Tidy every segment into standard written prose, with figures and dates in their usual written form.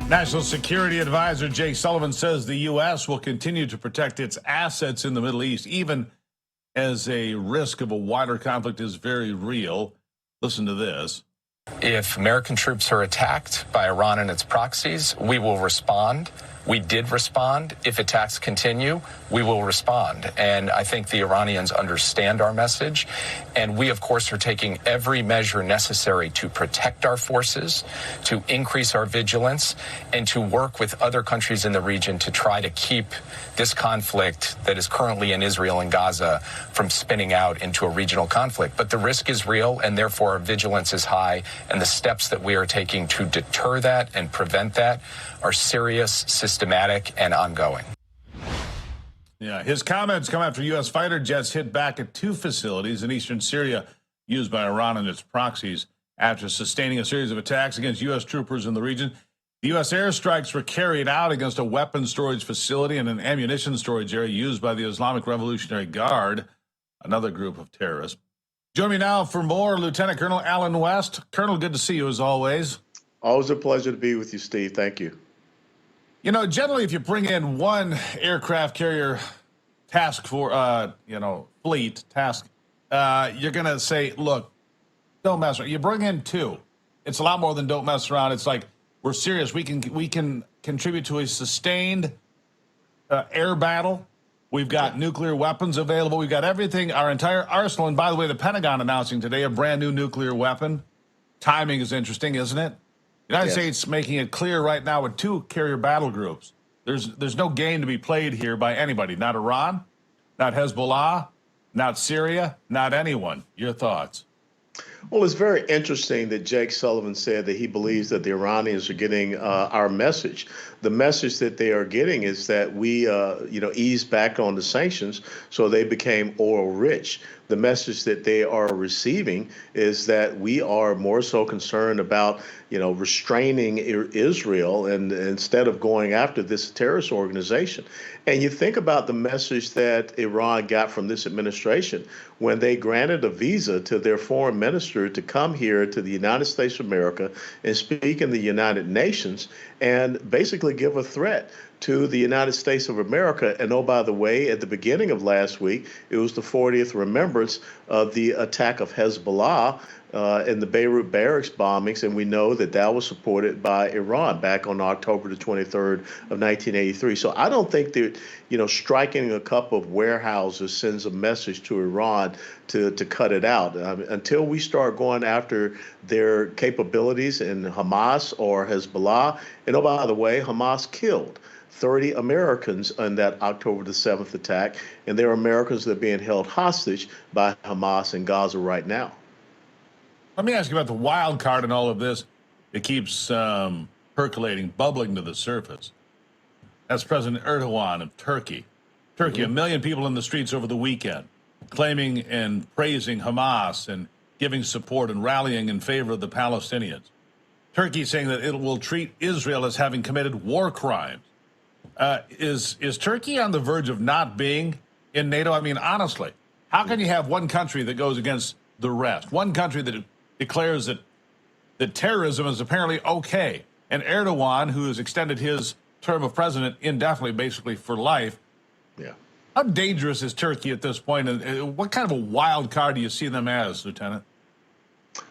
National Security Advisor Jake Sullivan says the U.S. will continue to protect its assets in the Middle East, even as a risk of a wider conflict is very real. Listen to this. If American troops are attacked by Iran and its proxies, we will respond. We did respond. If attacks continue, we will respond. And I think the Iranians understand our message. And we, of course, are taking every measure necessary to protect our forces, to increase our vigilance, and to work with other countries in the region to try to keep this conflict that is currently in Israel and Gaza from spinning out into a regional conflict. But the risk is real, and therefore our vigilance is high. And the steps that we are taking to deter that and prevent that are serious, systematic, and ongoing. Yeah, his comments come after U.S. fighter jets hit back at two facilities in eastern Syria used by Iran and its proxies after sustaining a series of attacks against U.S. troopers in the region. The U.S. airstrikes were carried out against a weapons storage facility and an ammunition storage area used by the Islamic Revolutionary Guard, another group of terrorists. Join me now for more, Lieutenant Colonel Alan West. Colonel, good to see you as always. Always a pleasure to be with you, Steve. Thank you. You know, generally, if you bring in one aircraft carrier task for, fleet task, you're going to say, look, don't mess around. You bring in two. It's a lot more than don't mess around. It's like, we're serious. We can contribute to a sustained air battle. We've got nuclear weapons available. We've got everything, our entire arsenal. And by the way, the Pentagon announcing today a brand new nuclear weapon. Timing is interesting, isn't it? The United States making it clear right now with two carrier battle groups. There's no game to be played here by anybody. Not Iran, not Hezbollah, not Syria, not anyone. Your thoughts? Well, it's very interesting that Jake Sullivan said that he believes that the Iranians are getting our message. The message that they are getting is that we, ease back on the sanctions, so they became oil rich. The message that they are receiving is that we are more so concerned about, restraining Israel and instead of going after this terrorist organization. And you think about the message that Iran got from this administration when they granted a visa to their foreign minister to come here to the United States of America and speak in the United Nations and basically give a threat to the United States of America. And oh, by the way, at the beginning of last week, it was the 40th remembrance of the attack of Hezbollah in the Beirut barracks bombings, and we know that that was supported by Iran back on October the 23rd of 1983. So I don't think that, striking a couple of warehouses sends a message to Iran to cut it out. Until we start going after their capabilities in Hamas or Hezbollah, and oh, by the way, Hamas killed 30 Americans in that October the 7th attack, and there are Americans that are being held hostage by Hamas in Gaza right now. Let me ask you about the wild card in all of this. It keeps percolating, bubbling to the surface. That's President Erdogan of Turkey. Turkey, 1 million people in the streets over the weekend, claiming and praising Hamas and giving support and rallying in favor of the Palestinians. Turkey saying that it will treat Israel as having committed war crimes. Is Turkey on the verge of not being in NATO? I mean, honestly, how can you have one country that goes against the rest? One country that declares that terrorism is apparently okay. And Erdogan, who has extended his term of president indefinitely, basically for life. Yeah. How dangerous is Turkey at this point? And what kind of a wild card do you see them as, Lieutenant?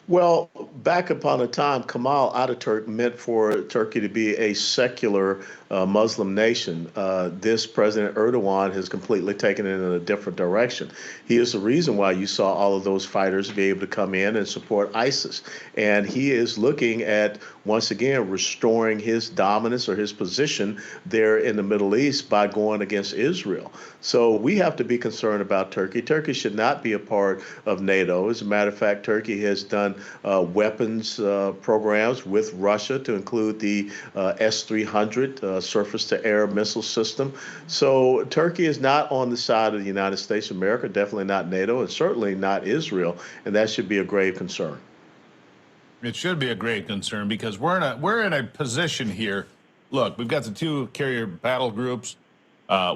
Well, back upon a time, Kemal Ataturk meant for Turkey to be a secular Muslim nation. This President Erdogan has completely taken it in a different direction. He is the reason why you saw all of those fighters be able to come in and support ISIS. And he is looking at, once again, restoring his dominance or his position there in the Middle East by going against Israel. So we have to be concerned about Turkey. Turkey should not be a part of NATO. As a matter of fact, Turkey has done weapons programs with Russia to include the S-300 surface-to-air missile system. So Turkey is not on the side of the United States of America, definitely not NATO, and certainly not Israel, and that should be a grave concern. It should be a grave concern because we're in a position here. Look, we've got the two carrier battle groups.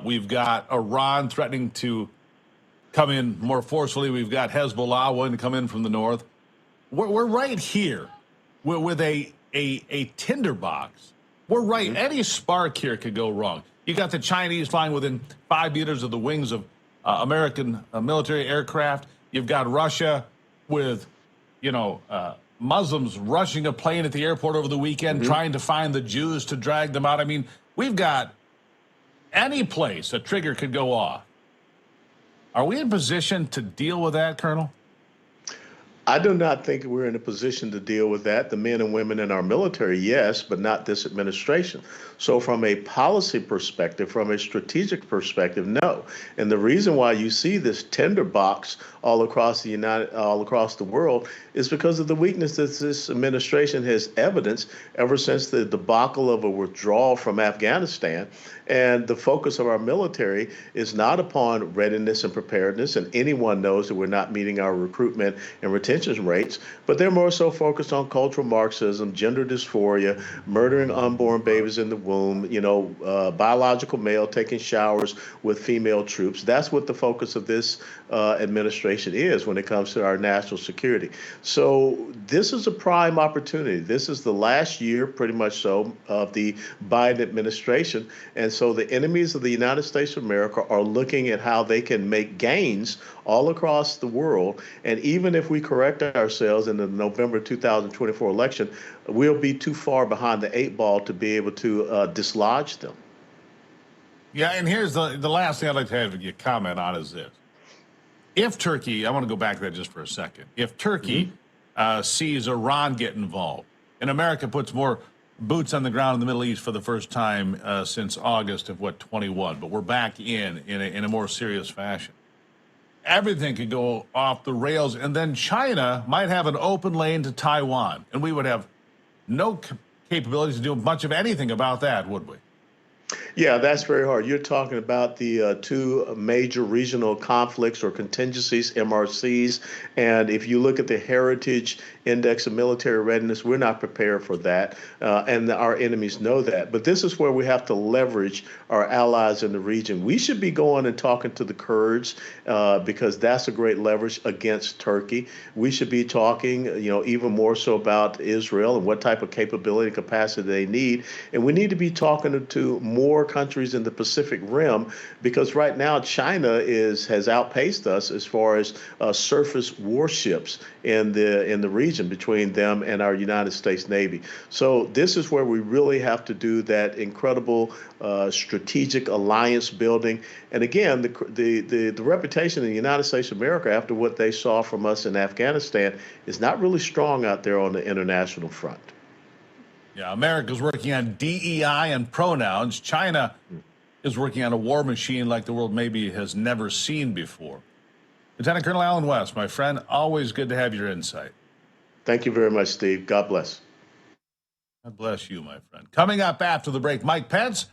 We've got Iran threatening to come in more forcefully. We've got Hezbollah wanting to come in from the north. We're right here with a tinderbox We're right. Any spark here could go wrong. You got the Chinese flying within 5 meters of the wings of American military aircraft. You've got Russia with, Muslims rushing a plane at the airport over the weekend, trying to find the Jews to drag them out. I mean, we've got any place a trigger could go off. Are we in position to deal with that, Colonel? I do not think we're in a position to deal with that. The men and women in our military, yes, but not this administration. So from a policy perspective, from a strategic perspective, no. And the reason why you see this tinderbox all across the world is because of the weaknesses this administration has evidenced ever since the debacle of a withdrawal from Afghanistan. And the focus of our military is not upon readiness and preparedness, and anyone knows that we're not meeting our recruitment and retention rates, but they're more so focused on cultural Marxism, gender dysphoria, murdering unborn babies in the womb, biological male taking showers with female troops. That's what the focus of this administration is when it comes to our national security. So this is a prime opportunity. This is the last year, pretty much so, of the Biden administration. And so the enemies of the United States of America are looking at how they can make gains all across the world. And even if we correct ourselves in the November 2024 election, we'll be too far behind the 8 ball to be able to dislodge them. Yeah, and here's the last thing I'd like to have you comment on is this. If Turkey, I want to go back to that just for a second. If Turkey sees Iran get involved, and America puts more boots on the ground in the Middle East for the first time since August of 21, but we're back in a more serious fashion. Everything could go off the rails, and then China might have an open lane to Taiwan, and we would have no capabilities to do much of anything about that, would we? Yeah, that's very hard. You're talking about the two major regional conflicts or contingencies, MRCs. And if you look at the Heritage Index of Military Readiness, we're not prepared for that. And our enemies know that. But this is where we have to leverage our allies in the region. We should be going and talking to the Kurds because that's a great leverage against Turkey. We should be talking, even more so about Israel and what type of capability and capacity they need. And we need to be talking to more countries in the Pacific Rim, because right now China has outpaced us as far as surface warships in the region between them and our United States Navy. So this is where we really have to do that incredible strategic alliance building. And again, the reputation of the United States of America after what they saw from us in Afghanistan is not really strong out there on the international front. Yeah, America's working on DEI and pronouns. China is working on a war machine like the world maybe has never seen before. Lieutenant Colonel Alan West, my friend, always good to have your insight. Thank you very much, Steve. God bless. God bless you, my friend. Coming up after the break, Mike Pence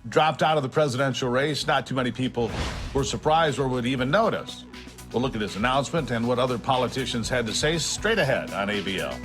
dropped out of the presidential race. Not too many people were surprised or would even notice. We'll look at his announcement and what other politicians had to say straight ahead on ABL.